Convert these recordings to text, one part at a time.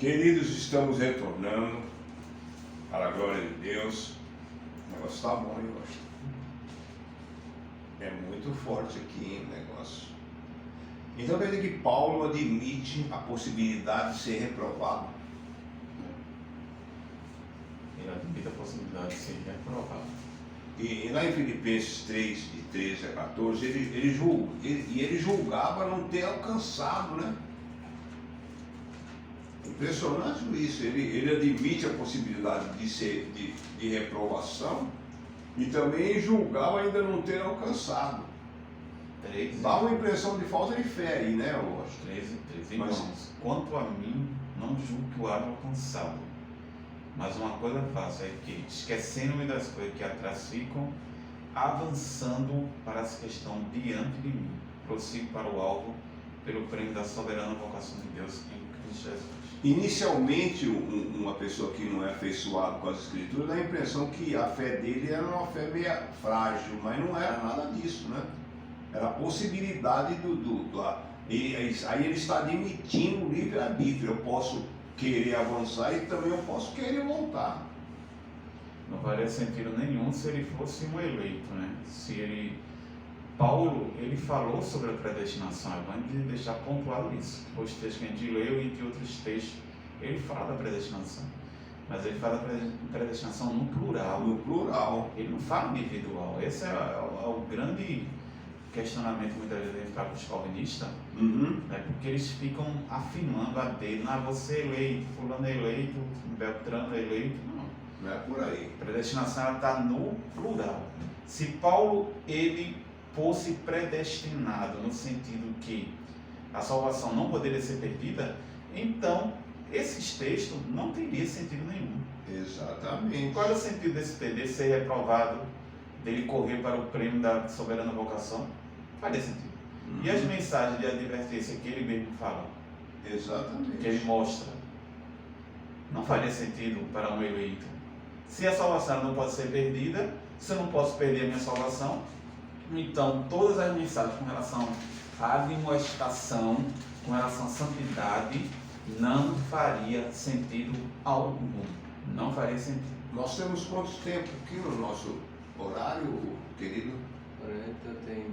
Queridos, estamos retornando para a glória de Deus. O negócio está bom, hein, gosto. É muito forte aqui, hein, o negócio. Então quer dizer que Paulo admite a possibilidade de ser reprovado. Ele admite a possibilidade de ser reprovado. E lá em Filipenses 3, de 13 a 14, ele julgava não ter alcançado, né? Impressionante isso. Ele admite a possibilidade de reprovação e também julgava ainda não ter alcançado. Dá uma impressão de falta de fé aí, né, Lógico? 13. Irmãos, quanto a mim, não julgo que o haja alcançado. Mas uma coisa faço é que, esquecendo-me das coisas que atrás ficam, avançando para essa questão diante de mim, prossigo para o alvo, pelo prêmio da soberana vocação de Deus em Cristo Jesus. Inicialmente, uma pessoa que não é afeiçoada com as Escrituras dá a impressão que a fé dele era uma fé meio frágil, mas não era nada disso, né? Era a possibilidade aí ele está admitindo o livre-arbítrio. Eu posso querer avançar e também eu posso querer voltar. Não faria sentido nenhum se ele fosse um eleito, né? Paulo, ele falou sobre a predestinação, é bom de deixar pontuado isso. Os textos que a gente leu e entre outros textos, ele fala da predestinação. Mas ele fala da predestinação no plural. No plural. Ele não fala individual. Esse é o grande questionamento muitas vezes para os calvinistas, né? Porque eles ficam afirmando a dedo, você é eleito, fulano é eleito, Beltrano é eleito. Não é por aí. A predestinação está no plural. Se Paulo ele fosse predestinado no sentido que a salvação não poderia ser perdida, então esses textos não teriam sentido nenhum. Exatamente. Qual é o sentido desse ser reprovado, dele correr para o prêmio da soberana vocação? Faria sentido. E as mensagens de advertência que ele mesmo fala? Exatamente. Que ele mostra? Não faria sentido para um eleito. Se a salvação não pode ser perdida, se eu não posso perder a minha salvação, então todas as mensagens com relação à admoestação, com relação à santidade, não faria sentido algum. Não faria sentido. Nós temos quanto tempo aqui no nosso horário, querido? 40 tem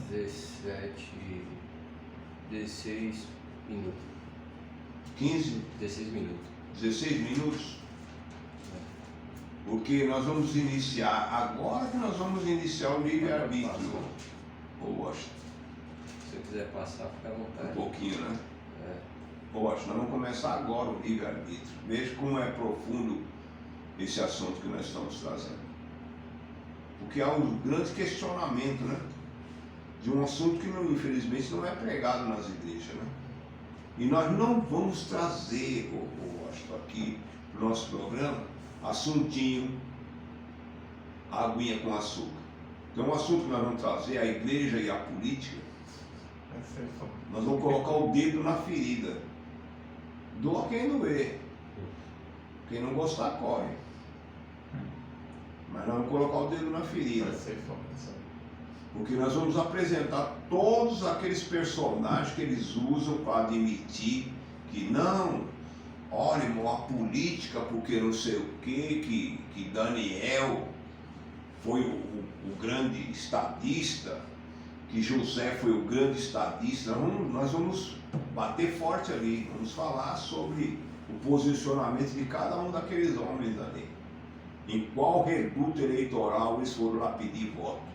16 minutos. 15? 16 minutos. 16 minutos? Porque nós vamos iniciar, agora que nós vamos iniciar o livre-arbítrio. Ô, Washington. Se eu quiser passar, fica à vontade. Um pouquinho, né? É. Ô, Washington, nós vamos começar agora o livre-arbítrio. Veja como é profundo esse assunto que nós estamos trazendo. Porque há um grande questionamento, né? De um assunto que, infelizmente, não é pregado nas igrejas, né? E nós não vamos trazer, Washington, aqui no nosso programa, assuntinho, aguinha com açúcar. Então, o assunto que nós vamos trazer, a igreja e a política, nós vamos colocar o dedo na ferida. Doa quem doer. Quem não gostar, corre. Mas nós vamos colocar o dedo na ferida. Porque nós vamos apresentar todos aqueles personagens que eles usam para admitir que não, olha, irmão, a política, porque não sei o quê, que Daniel foi o grande estadista, que José foi o grande estadista. Nós vamos bater forte ali, vamos falar sobre o posicionamento de cada um daqueles homens ali. Em qual reduto eleitoral eles foram lá pedir voto.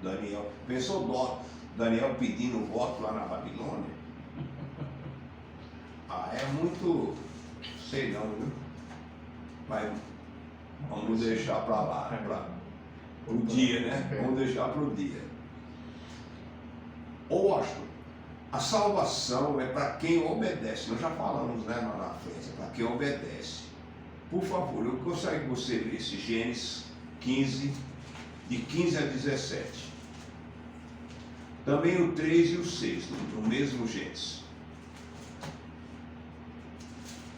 Daniel, pensou Daniel pedindo voto lá na Babilônia? É muito, sei não, viu? Mas vamos deixar para lá, para o dia, né? Vamos deixar para o dia. Washington, a salvação é para quem obedece. Nós já falamos, né, lá na frente, é para quem obedece. Por favor, eu gostaria que você lesse Gênesis 15, de 15 a 17. Também o 3 e o 6, no mesmo Gênesis.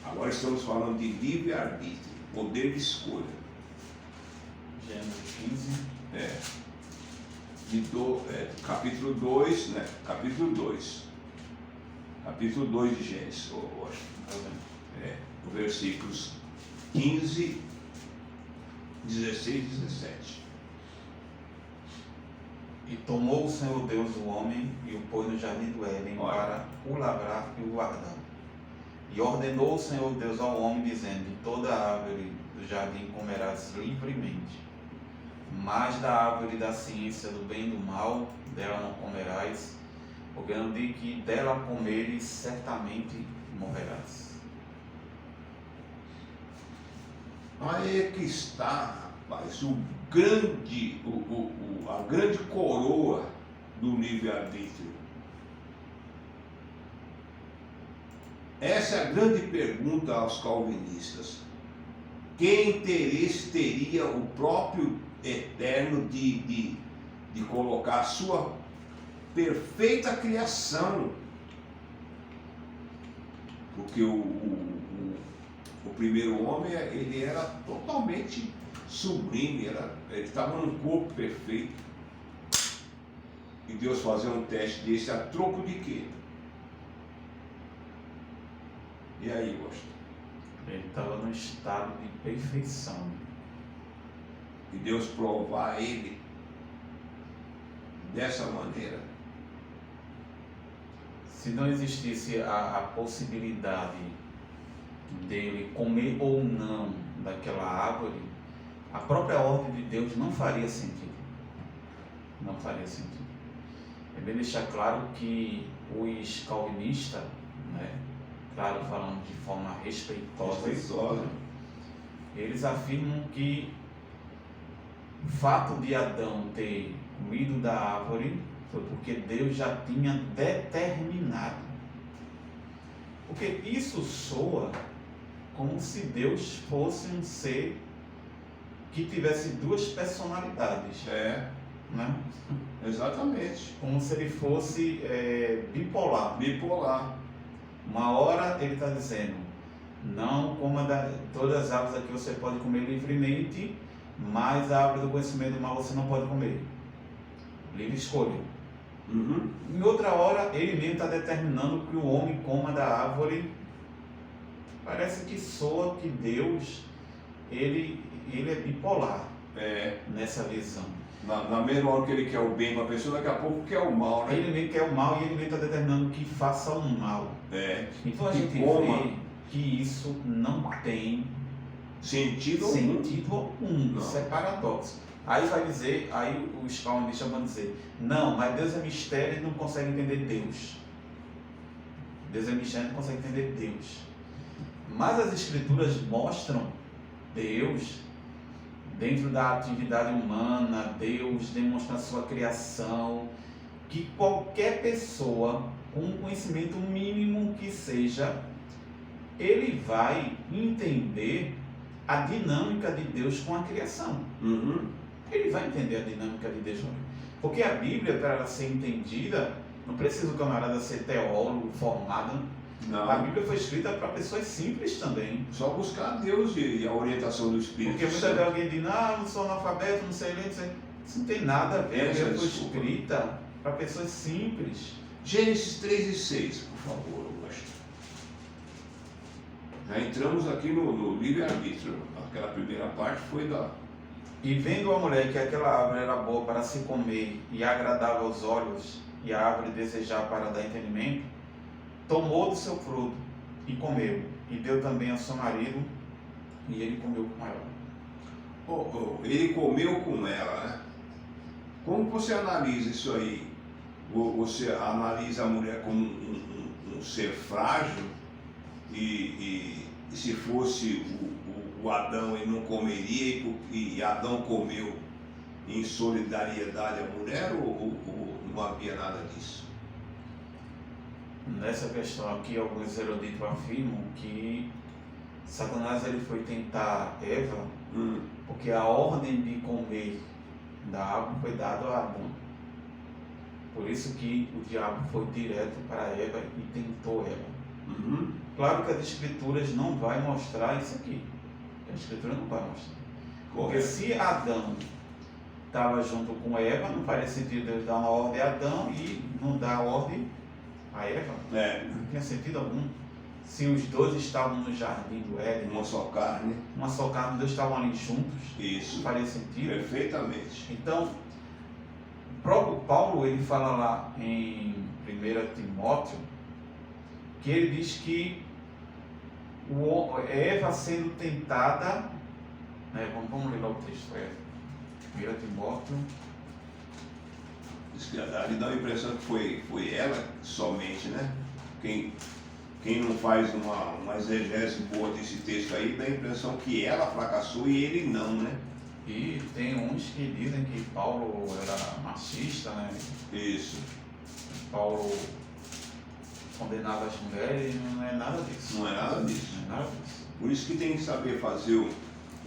Agora estamos falando de livre-arbítrio, poder de escolha. Gênesis 15. Capítulo 2, né? Capítulo 2. Capítulo 2 de Gênesis, eu acho. versículos 15, 16 e 17. E tomou o Senhor Deus o homem e o pôs no jardim do Éden Olha. para o lavrar e o guardar. E ordenou o Senhor Deus ao homem, dizendo: de toda árvore do jardim comerás livremente, mas da árvore da ciência do bem e do mal, dela não comerás, porque no dia que dela comeres, certamente morrerás. Aí é que está, rapaz, a grande coroa do livre-arbítrio. Essa é a grande pergunta aos calvinistas. Que interesse teria o próprio Eterno de colocar a sua perfeita criação? Porque o primeiro homem, ele era totalmente sublime, ele estava num corpo perfeito. E Deus fazer um teste desse a troco de quê? E aí, Washington? Ele estava num estado de perfeição. E Deus provar ele dessa maneira? Se não existisse a possibilidade dele comer ou não daquela árvore, a própria ordem de Deus não faria sentido. Não faria sentido. É bem deixar claro que os calvinistas, né, claro, falando de forma respeitosa, eles afirmam que o fato de Adão ter comido da árvore foi porque Deus já tinha determinado. Porque isso soa como se Deus fosse um ser que tivesse duas personalidades. Né? Exatamente. Como se ele fosse bipolar. Uma hora ele está dizendo: não coma todas as árvores aqui você pode comer livremente, mas a árvore do conhecimento do mal você não pode comer. Livre escolha. Em outra hora ele mesmo está determinando que o homem coma da árvore. Parece que soa que Deus ele é bipolar nessa visão. Na mesma hora que ele quer o bem para a pessoa, daqui a pouco quer o mal, né? Ele mesmo quer o mal e ele mesmo está determinando que faça o mal. Então a gente vê que isso não tem sentido algum. Isso é paradoxo. Aí vai dizer, aí os calvinistas vão dizer: não, mas Deus é mistério e não consegue entender Deus. Deus é mistério e não consegue entender Deus. Mas as escrituras mostram Deus dentro da atividade humana, Deus demonstrando a sua criação, que qualquer pessoa com um conhecimento mínimo que seja, ele vai entender a dinâmica de Deus com a criação. Ele vai entender a dinâmica de Deus. Porque a Bíblia, para ela ser entendida, não precisa o camarada ser teólogo, formado. Não. A Bíblia foi escrita para pessoas simples também. Só buscar Deus e a orientação do Espírito Porque muitas vezes alguém diz: não sou analfabeto, não sei ler, não sei. Isso não tem nada a ver. A Bíblia foi escrita para pessoas simples. Gênesis 3 e 6, por favor, Augusto. Já entramos aqui no livre-arbítrio. Aquela primeira parte foi da... E vendo a mulher que aquela árvore era boa para se comer e agradável aos olhos, e a árvore desejar para dar entendimento, tomou do seu fruto e comeu, e deu também ao seu marido, e ele comeu com ela. Ele comeu com ela, né? Como você analisa isso aí? Você analisa a mulher como um ser frágil e se fosse o Adão, ele não comeria e Adão comeu em solidariedade à mulher ou não havia nada disso? Nessa questão aqui, alguns eruditos afirmam que Satanás ele foi tentar Eva porque a ordem de comer da árvore foi dada a Adão. Por isso que o diabo foi direto para Eva e tentou Eva. Claro que as escrituras não vai mostrar isso aqui. A escritura não vai mostrar. Porque se Adão estava junto com Eva, não faria sentido Deus dar uma ordem a Adão e não dar a ordem a Eva. É. Não tinha sentido algum. se os dois estavam no jardim do Éden, Uma só carne. uma só carne, os dois estavam ali juntos, Isso. faria sentido. Perfeitamente. Então, o próprio Paulo, ele fala lá em 1 Timóteo, que ele diz que Eva sendo tentada, né, vamos ler lá o texto, 1 Timóteo. Diz que ali dá a impressão que foi ela somente, né? Quem não faz uma exegese boa desse texto aí, dá a impressão que ela fracassou e ele não, né? E tem uns que dizem que Paulo era machista, né? Isso. Paulo condenava as mulheres, não é nada disso. Não é nada disso. Não é nada disso. Por isso que tem que saber fazer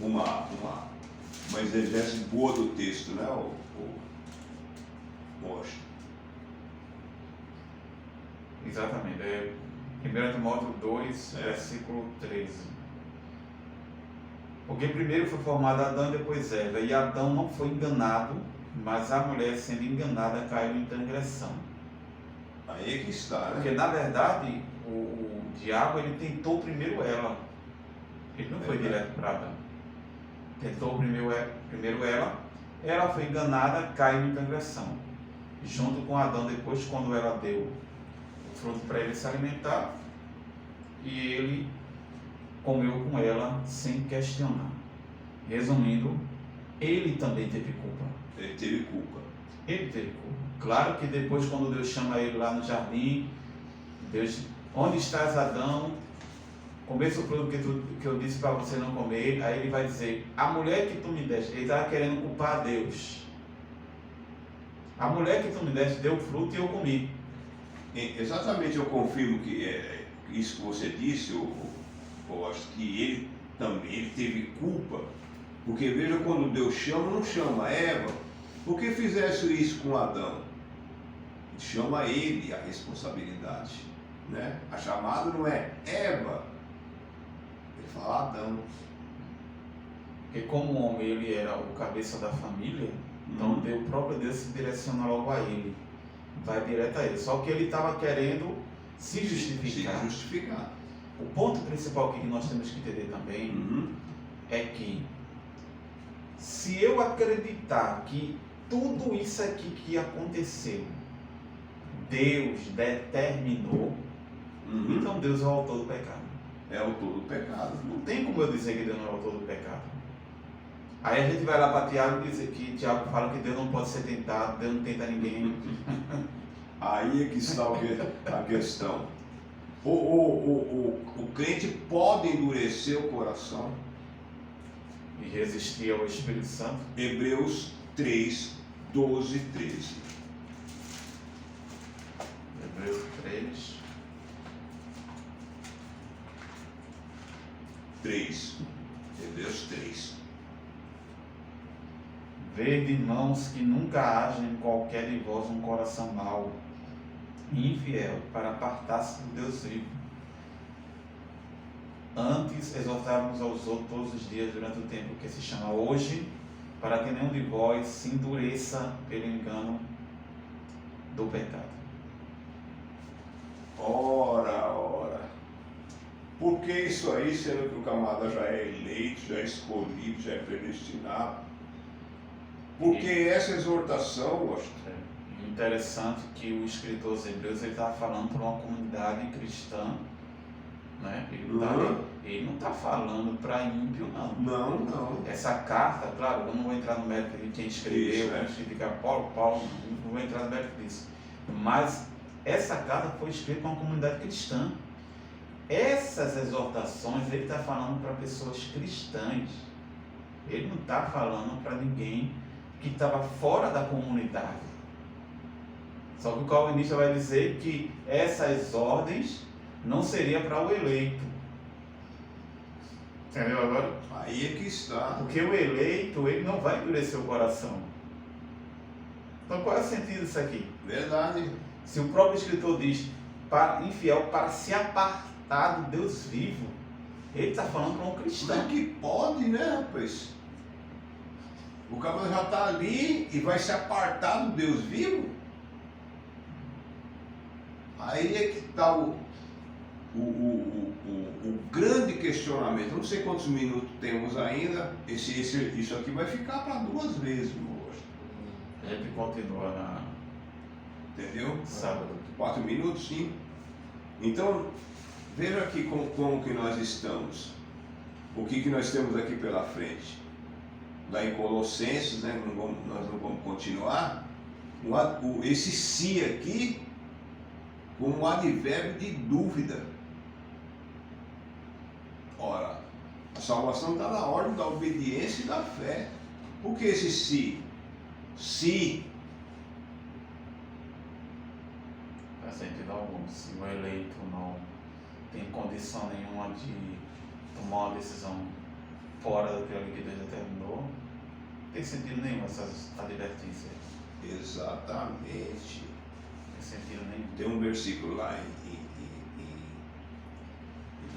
uma exegese boa do texto, né? Mostra. Exatamente. É 1 Timóteo 2, versículo 13. Porque primeiro foi formado Adão e depois Eva. E Adão não foi enganado, mas a mulher sendo enganada caiu em transgressão. Aí é que está, né? Porque na verdade o diabo ele tentou primeiro ela. Ele não foi direto para Adão. Tentou primeiro ela foi enganada, caiu em transgressão. Junto com Adão depois, quando ela deu o fruto para ele se alimentar, e ele comeu com ela sem questionar. Resumindo, ele também teve culpa. Ele teve culpa. Ele teve culpa. Claro que depois, quando Deus chama ele lá no jardim, Deus, onde estás, Adão? Comece o fruto que eu disse para você não comer. Aí ele vai dizer, a mulher que tu me deste, ele estava querendo culpar a Deus. A mulher que tu me deste deu fruto e eu comi. Exatamente, eu confirmo que isso que você disse, eu acho que ele também teve culpa, porque veja, quando Deus chama, não chama Eva. Por que fizesse isso com Adão? Chama ele a responsabilidade, né? A chamada não é Eva, ele fala Adão. Porque como o homem ele era o cabeça da família, então o próprio Deus se direciona logo a ele. Vai direto a ele. Só que ele estava querendo se justificar. Se justificar. O ponto principal que nós temos que entender também é que se eu acreditar que tudo isso aqui que aconteceu, Deus determinou, então Deus é o autor do pecado. É o autor do pecado. Não tem como eu dizer que Deus não é o autor do pecado. Aí a gente vai lá para Tiago e dizer que Tiago fala que Deus não pode ser tentado, Deus não tenta ninguém. Aí é que está a questão. O crente pode endurecer o coração. E resistir ao Espírito Santo. Hebreus 3, 12 e 13. Hebreus 3. 3. Hebreus 3. Vede, irmãos, que nunca haja em qualquer de vós um coração mau e infiel para apartar-se do Deus vivo. Antes, exortávamos aos outros todos os dias durante o tempo que se chama hoje, para que nenhum de vós se endureça pelo engano do pecado. Ora. Por que isso aí, sendo que o camarada já é eleito, já é escolhido, já é predestinado? Porque essa exortação, É interessante que o escritor aos Hebreus estava falando para uma comunidade cristã, né? Ele não está falando para ímpio, não. Não. Essa carta, claro, eu não vou entrar no mérito de quem escreveu, Isso, criticar Paulo, não vou entrar no mérito disso. Mas essa carta foi escrita para uma comunidade cristã. Essas exortações ele está falando para pessoas cristãs. Ele não está falando para ninguém que estava fora da comunidade. Só que o calvinista vai dizer que essas ordens não seriam para o eleito. Entendeu agora? Aí é que está. Porque o eleito, ele não vai endurecer o coração. Então qual é o sentido disso aqui? Verdade. Se o próprio escritor diz para infiel para se apartar do Deus vivo, ele está falando para um cristão. Como é que pode, né, rapaz? O camarada já está ali e vai se apartar do Deus vivo? Aí é que está o grande questionamento, não sei quantos minutos temos ainda, isso aqui vai ficar para 2 vezes, moço. Ele continua na Entendeu? sábado. 4 minutos, sim. Então, veja aqui como que nós estamos. O que nós temos aqui pela frente. Lá em Colossenses, né, nós não vamos continuar. Esse se aqui, como um advérbio de dúvida. Ora, a salvação está na ordem da obediência e da fé. Por que esse se? Se. Faz sentido algum. Se o eleito não tem condição nenhuma de tomar uma decisão fora daquilo que Deus determinou, não tem sentido nenhum essas advertências. Exatamente. Não tem sentido nenhum. Tem um versículo lá em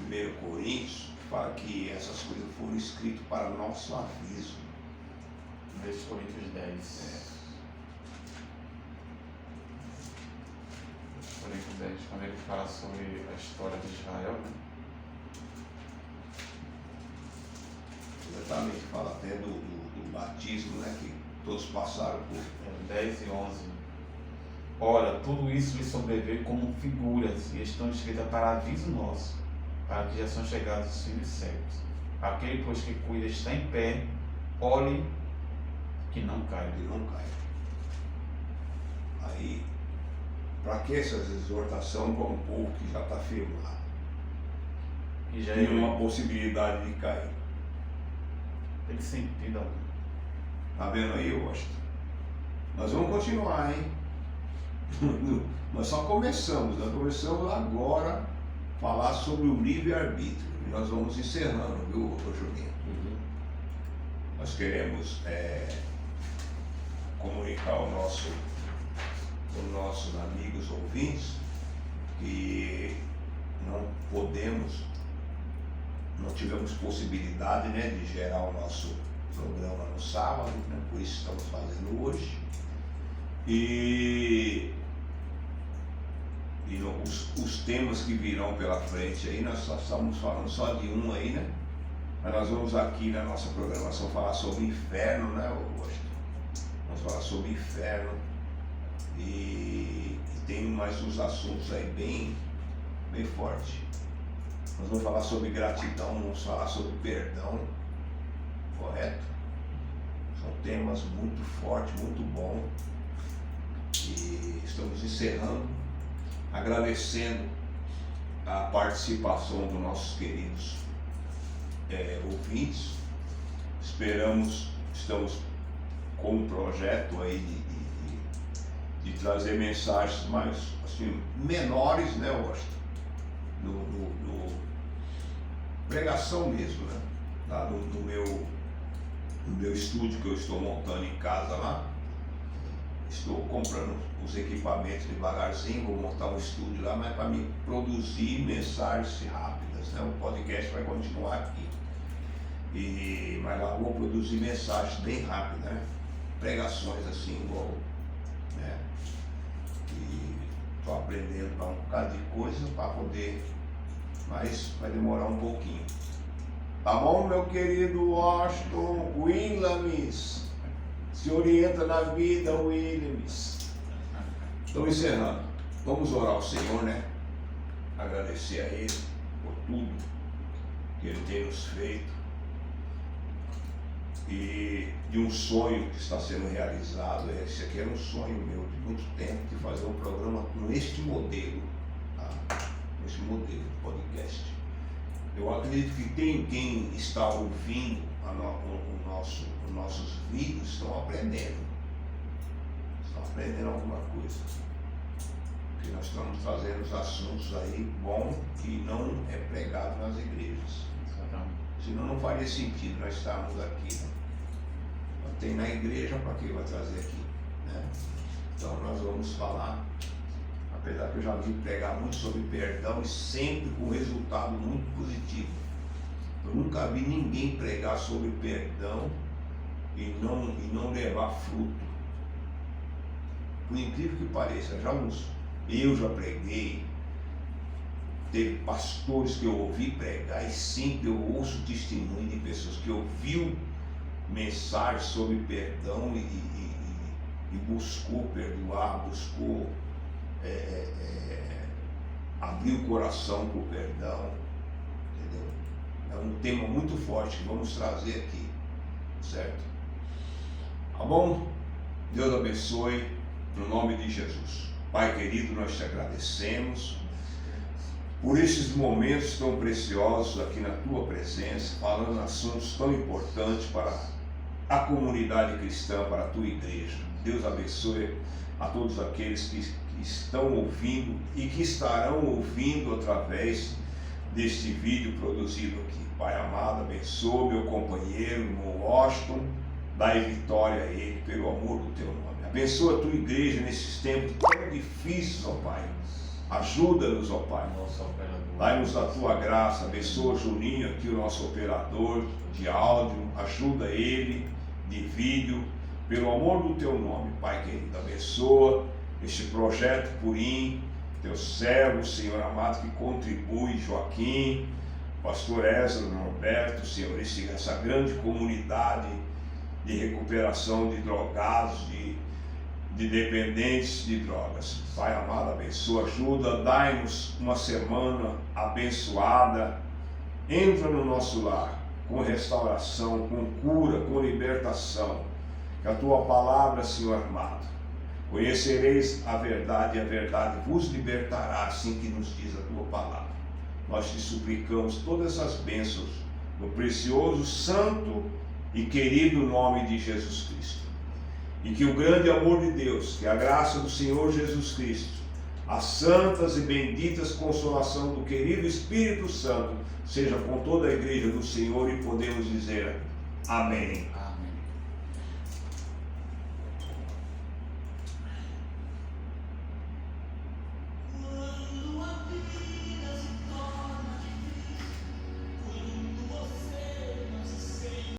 1 Coríntios que fala que essas coisas foram escritas para nosso aviso. 1 Coríntios 10. Coríntios 10, quando ele fala sobre a história de Israel, né? Exatamente, fala até do batismo, né? Que todos passaram por. 10 e 11. Ora, tudo isso lhe sobreveio como figuras e estão escritas para aviso nosso, para que já são chegados os fins dos séculos. Aquele, pois, que cuida está em pé, olhe que não caia. Que não cai. Aí, para que essas exortações para um povo que já está firmado? E já Tem uma possibilidade de cair. tem sentido algum. Tá vendo aí, Washington? Nós vamos continuar, hein? Nós só começamos agora a falar sobre o livre-arbítrio. E nós vamos encerrando, viu, Julinho? Nós queremos comunicar aos nossos amigos ouvintes que não tivemos possibilidade, né, de gerar o nosso programa no sábado, né, por isso estamos fazendo hoje. E os temas que virão pela frente aí, nós só estamos falando só de um aí, né? Mas nós vamos aqui na nossa programação falar sobre inferno, né, Washington? Vamos falar sobre inferno e tem mais uns assuntos aí bem fortes. Nós vamos falar sobre gratidão, vamos falar sobre perdão, correto? São temas muito fortes, muito bons. E estamos encerrando, agradecendo a participação dos nossos queridos ouvintes. Estamos com um projeto aí de trazer mensagens mais assim, menores, né, Washington? No pregação mesmo, né? Lá no meu estúdio que eu estou montando em casa lá. Estou comprando os equipamentos devagarzinho, vou montar um estúdio lá, mas para me produzir mensagens rápidas, né? O podcast vai continuar aqui. Mas lá vou produzir mensagens bem rápidas, né? Pregações assim, igual, né? E estou aprendendo um bocado de coisa para poder, mas vai demorar um pouquinho. Tá bom, meu querido Washington Williams? Se orienta na vida, Williams. Estou encerrando. Vamos orar ao Senhor, né? Agradecer a Ele por tudo que Ele tem nos feito. E de um sonho que está sendo realizado. Esse aqui era um sonho meu de muito tempo, de fazer um programa neste modelo. Tá? Nesse modelo de podcast. Eu acredito que quem está ouvindo os nossos vídeos estão aprendendo alguma coisa, porque nós estamos trazendo os assuntos aí bom que não é pregado nas igrejas. Senão não faria sentido nós estarmos aqui, né? Tem na igreja, para que vai trazer aqui, né? Então nós vamos falar, apesar que eu já vi pregar muito sobre perdão e sempre com resultado muito positivo. Eu nunca vi ninguém pregar sobre perdão e não levar fruto. Por incrível que pareça, eu já preguei teve pastores que eu ouvi pregar e sempre eu ouço testemunho de pessoas que ouviu mensagem sobre perdão e buscou perdoar, buscou abrir o coração para o perdão, entendeu? É um tema muito forte que vamos trazer aqui, certo? Tá bom? Deus abençoe, no nome de Jesus. Pai querido, nós te agradecemos por esses momentos tão preciosos aqui na tua presença, falando assuntos tão importantes para a comunidade cristã, para a tua igreja. Deus abençoe a todos aqueles que estão ouvindo e que estarão ouvindo através deste vídeo produzido aqui. Pai amado, abençoe meu companheiro, irmão Washington, dai vitória a ele pelo amor do teu nome. Abençoa a tua igreja nesses tempos tão difíceis, ó Pai. Ajuda-nos, ó Pai. Dai-nos a tua graça. Abençoa o Juninho aqui, o nosso operador de áudio. Ajuda ele de vídeo. Pelo amor do teu nome, Pai querido. Abençoa este projeto Purim, teu servo, Senhor amado, que contribui, Joaquim, pastor Ezra, Norberto, Senhor, essa grande comunidade de recuperação de drogados, de dependentes de drogas. Pai amado, abençoa, ajuda, dai-nos uma semana abençoada, entra no nosso lar com restauração, com cura, com libertação, que a tua palavra, Senhor amado, conhecereis a verdade e a verdade vos libertará, assim que nos diz a tua palavra. Nós te suplicamos todas essas bênçãos no precioso, santo e querido nome de Jesus Cristo. E que o grande amor de Deus, que a graça do Senhor Jesus Cristo, as santas e benditas consolação do querido Espírito Santo, seja com toda a igreja do Senhor, e podemos dizer amém.